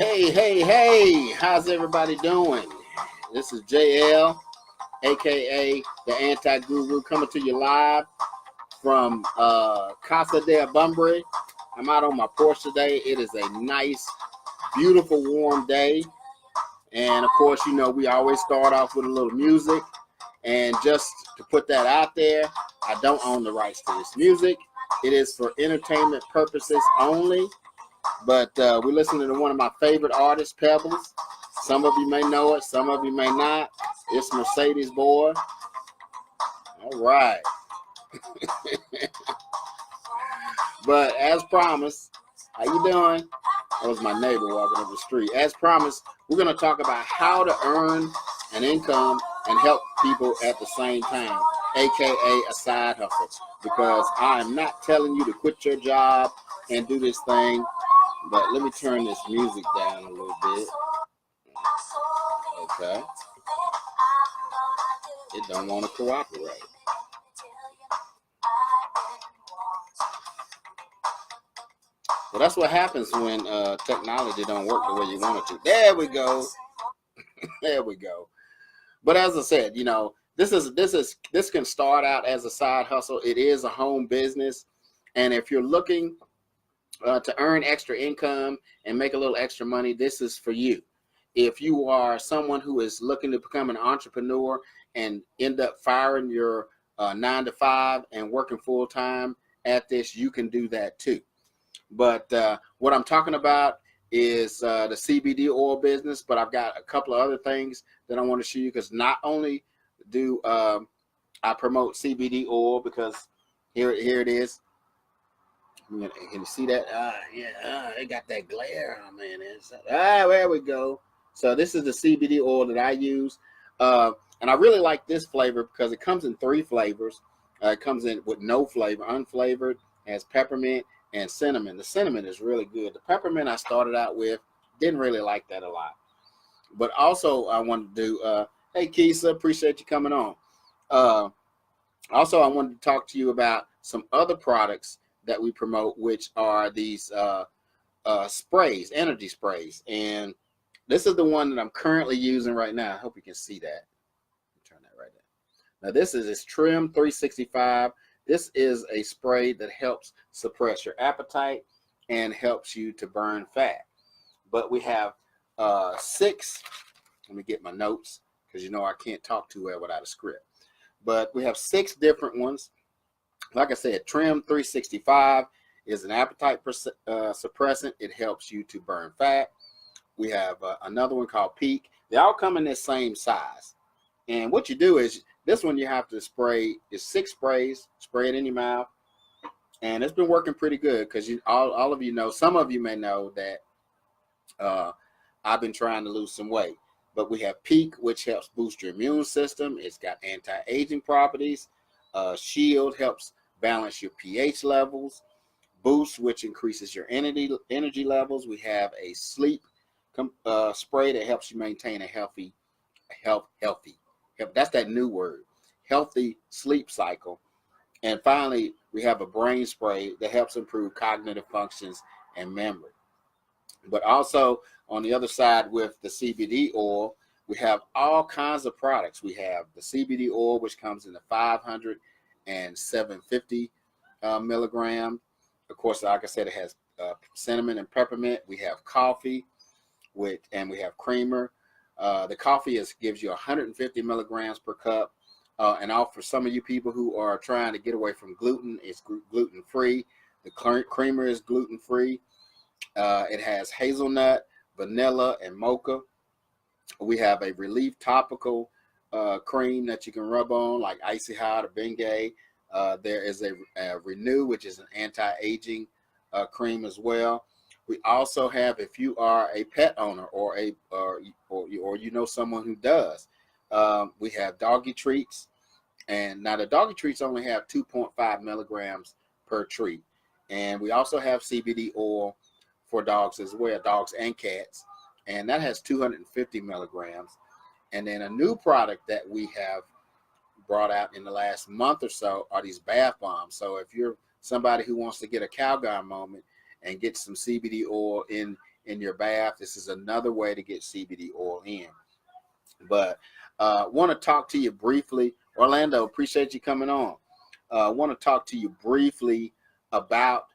Hey, how's everybody doing? This is JL, aka the Anti-Guru, coming to you live from JL Bumbrey. I'm out on my porch today. It is a nice, beautiful, warm day. And of course, you know, we always start off with a little music. And just to put that out there, I don't own the rights to this music. It is for entertainment purposes only. But we're listening to one of my favorite artists, Pebbles. Some of you may know it, some of you may not. It's Mercedes Boy. All right. But as promised, how you doing? That was my neighbor walking up the street. As promised, we're going to talk about how to earn an income and help people at the same time, aka a side hustle. Because I am not telling you to quit your job and do this thing. But let me turn this music down a little bit. Okay. It don't want to cooperate. Well, that's what happens when technology don't work the way you want it to. There we go. There we go. But as I said, you know, this can start out as a side hustle. It is a home business, and if you're looking to earn extra income and make a little extra money, this is for you. If you are someone who is looking to become an entrepreneur and end up firing your 9-to-5 and working full time at this, you can do that too. But what I'm talking about is the CBD oil business, but I've got a couple of other things that I want to show you, because not only do I promote CBD oil, because here it is. Can you see that? It got that glare on, man. There we go. So this is the CBD oil that I use. And I really like this flavor because it comes in 3 flavors. It comes in with no flavor, unflavored, has peppermint and cinnamon. The cinnamon is really good. The peppermint I started out with, didn't really like that a lot. But also I wanted to do, hey Keisa, appreciate you coming on. Also I wanted to talk to you about some other products that we promote, which are these sprays, energy sprays. And this is the one that I'm currently using right now. I hope you can see that. Turn that right there. Now this is Trim 365. This is a spray that helps suppress your appetite and helps you to burn fat. But we have 6, let me get my notes, because you know I can't talk too well without a script. But we have 6 different ones. Like I said, Trim 365 is an appetite suppressant. It helps you to burn fat. We have another one called Peak. They all come in this same size. And what you do is, this one you have to spray, is 6 sprays, spray it in your mouth. And it's been working pretty good, because all of you know, some of you may know that I've been trying to lose some weight. But we have Peak, which helps boost your immune system. It's got anti-aging properties. Shield helps balance your pH levels. Boost, which increases your energy levels. We have a sleep spray that helps you maintain a healthy, that's that new word, healthy sleep cycle. And finally, we have a brain spray that helps improve cognitive functions and memory. But also on the other side, with the CBD oil, we have all kinds of products. We have the CBD oil, which comes in the 500 and 750 milligram. Of course, like I said, it has cinnamon and peppermint. We have coffee, and we have creamer. The coffee gives you 150 milligrams per cup. And all for some of you people who are trying to get away from gluten, it's gluten-free. The creamer is gluten-free. It has hazelnut, vanilla, and mocha. We have a relief topical cream that you can rub on, like Icy Hot or Bengay. There is a Renew, which is an anti-aging cream as well. We also have, if you are a pet owner or you know someone who does, we have doggy treats. And now the doggy treats only have 2.5 milligrams per treat. And we also have CBD oil for dogs as well, dogs and cats. And that has 250 milligrams. And then a new product that we have brought out in the last month or so are these bath bombs. So if you're somebody who wants to get a Calgon moment and get some CBD oil in your bath, this is another way to get CBD oil in. But want to talk to you briefly. Orlando, appreciate you coming on. Want to talk to you briefly about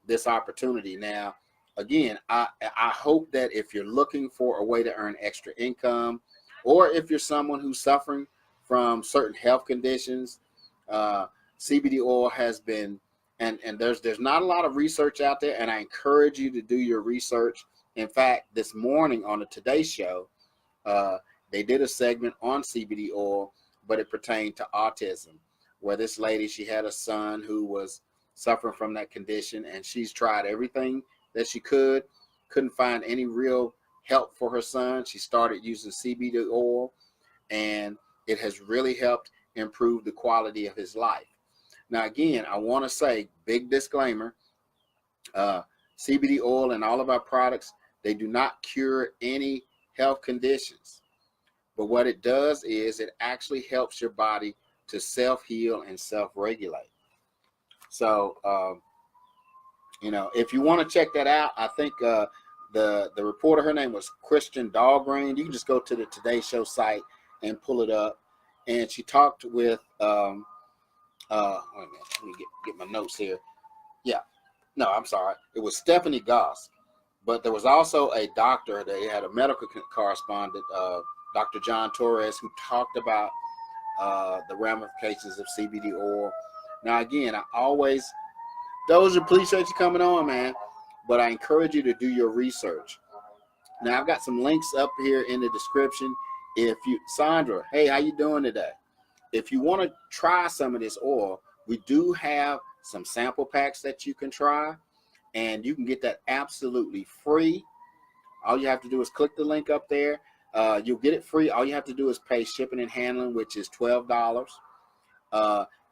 this opportunity. Now, again, I hope that if you're looking for a way to earn extra income, or if you're someone who's suffering from certain health conditions, CBD oil has been, and there's not a lot of research out there, and I encourage you to do your research. In fact, this morning on the Today Show, they did a segment on CBD oil, but it pertained to autism, where this lady, she had a son who was suffering from that condition, and she's tried everything that she couldn't find any real help for her son. She started using CBD oil, and it has really helped improve the quality of his life. Now, again, I want to say, big disclaimer, CBD oil and all of our products, they do not cure any health conditions. But what it does is it actually helps your body to self-heal and self-regulate. So, if you want to check that out, I think the reporter, her name was Christian Dahlgren. You can just go to the Today Show site and pull it up. And she talked with, wait a minute, let me get my notes here. Yeah, no, I'm sorry. It was Stephanie Goss. But there was also a doctor, they had a medical correspondent, Dr. John Torres, who talked about the ramifications of CBD oil. Now, again, Doja, appreciate you coming on, man. But I encourage you to do your research. Now, I've got some links up here in the description. Sandra, hey, how you doing today? If you want to try some of this oil, we do have some sample packs that you can try, and you can get that absolutely free. All you have to do is click the link up there. You'll get it free. All you have to do is pay shipping and handling, which is $12.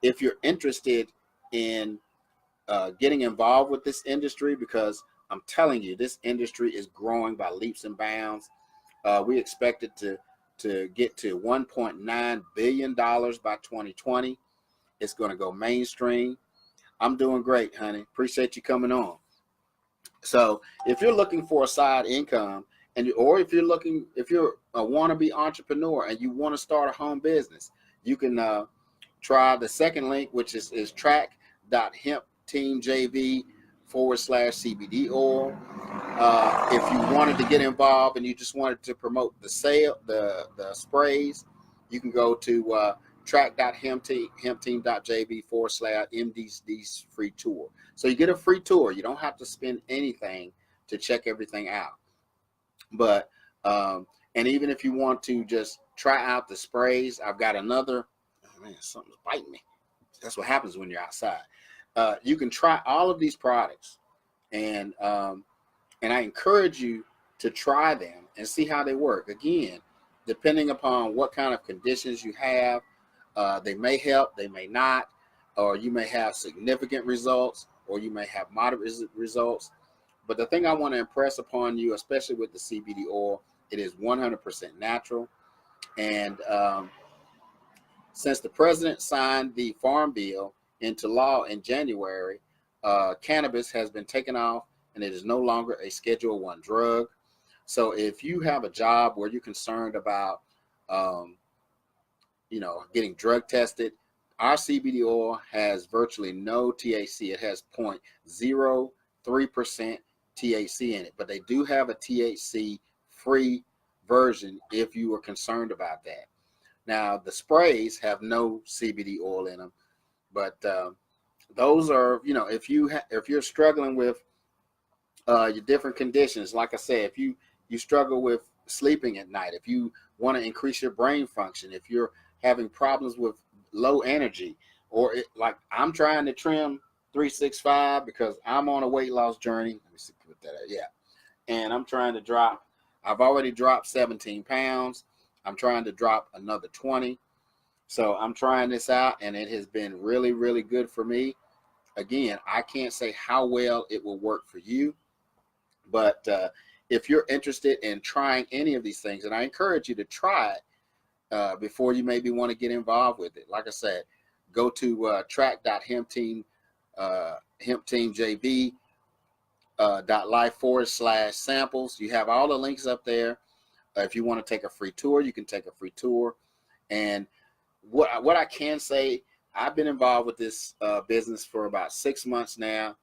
If you're interested in getting involved with this industry, because I'm telling you, this industry is growing by leaps and bounds. We expect it to get to $1.9 billion by 2020. It's going to go mainstream. I'm doing great, honey. Appreciate you coming on. So if you're looking for a side income, or if you're a wannabe entrepreneur and you want to start a home business, you can try the second link, which is track.hempteamjv/CBD oil. If you wanted to get involved and you just wanted to promote the sprays, you can go to track.hempteam.jv/MD's free tour. So you get a free tour. You don't have to spend anything to check everything out. But and even if you want to just try out the sprays, I've got another. Oh man, something's biting me. That's what happens when you're outside. You can try all of these products, and I encourage you to try them and see how they work. Again, depending upon what kind of conditions you have, they may help, they may not, or you may have significant results, or you may have moderate results. But the thing I want to impress upon you, especially with the CBD oil, it is 100% natural. And since the president signed the Farm Bill into law in January, cannabis has been taken off, and it is no longer a Schedule I drug. So if you have a job where you're concerned about, getting drug tested, our CBD oil has virtually no THC. It has 0.03% THC in it, but they do have a THC-free version if you are concerned about that. Now, the sprays have no CBD oil in them, but those are, if you're struggling with your different conditions, like I said, if you struggle with sleeping at night, if you want to increase your brain function, if you're having problems with low energy, or like I'm trying to trim 365 because I'm on a weight loss journey. Let me see, put that out. Yeah. And I'm trying to drop, I've already dropped 17 pounds. I'm trying to drop another 20. So I'm trying this out, and it has been really, really good for me. Again, I can't say how well it will work for you, but if you're interested in trying any of these things, and I encourage you to try it before you maybe want to get involved with it. Like I said, go to track.hempteam JV .life/samples. You have all the links up there. If you want to take a free tour, you can take a free tour. And what I can say, I've been involved with this business for about 6 months now,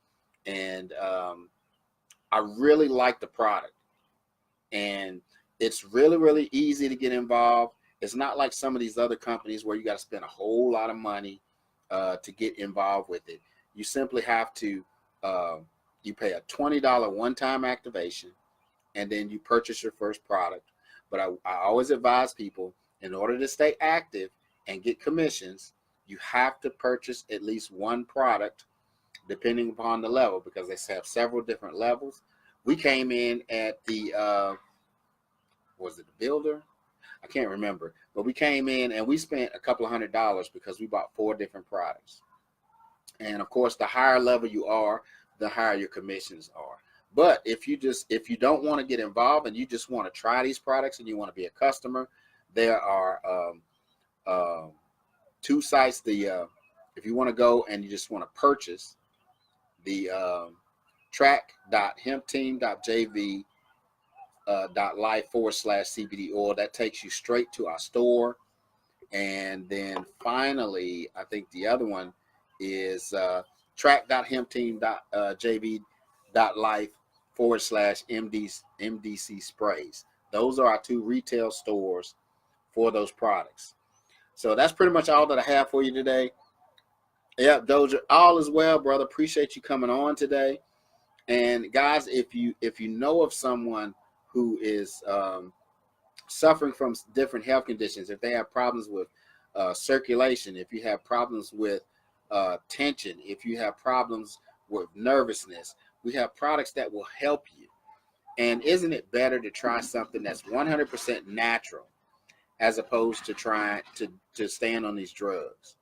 and I really like the product. And it's really, really easy to get involved. It's not like some of these other companies where you got to spend a whole lot of money to get involved with it. You simply have to, you pay a $20 one-time activation, and then you purchase your first product. But I always advise people, in order to stay active and get commissions, you have to purchase at least one product, depending upon the level, because they have several different levels. We came in at the, was it the builder? I can't remember, but we came in and we spent a couple of $100 because we bought 4 different products. And of course, the higher level you are, the higher your commissions are. But if you don't want to get involved and you just want to try these products and you want to be a customer, there are 2 sites. If you want to go and you just want to purchase the track.hempteam.jv .life/CBD oil, that takes you straight to our store. And then finally, I think the other one is track.hempteam.jv .life/MDC sprays. Those are our 2 retail stores for those products. So that's pretty much all that I have for you today. Yeah, Doja, all is well, brother. Appreciate you coming on today. And guys, if you know of someone who is suffering from different health conditions, if they have problems with circulation, if you have problems with tension, if you have problems with nervousness, we have products that will help you. And isn't it better to try something that's 100% natural as opposed to trying to stand on these drugs?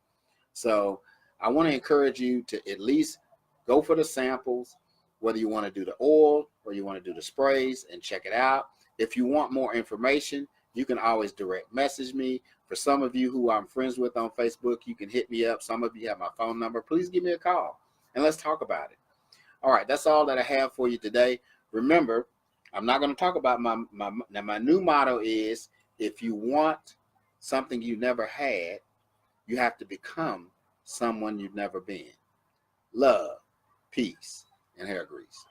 So I want to encourage you to at least go for the samples, whether you want to do the oil or you want to do the sprays, and check it out. If you want more information, you can always direct message me. For some of you who I'm friends with on Facebook, you can hit me up. Some of you have my phone number. Please give me a call and let's talk about it. All right, that's all that I have for you today. Remember, I'm not going to talk about my new motto is, if you want something you never had, you have to become someone you've never been. Love, peace, and hair grease.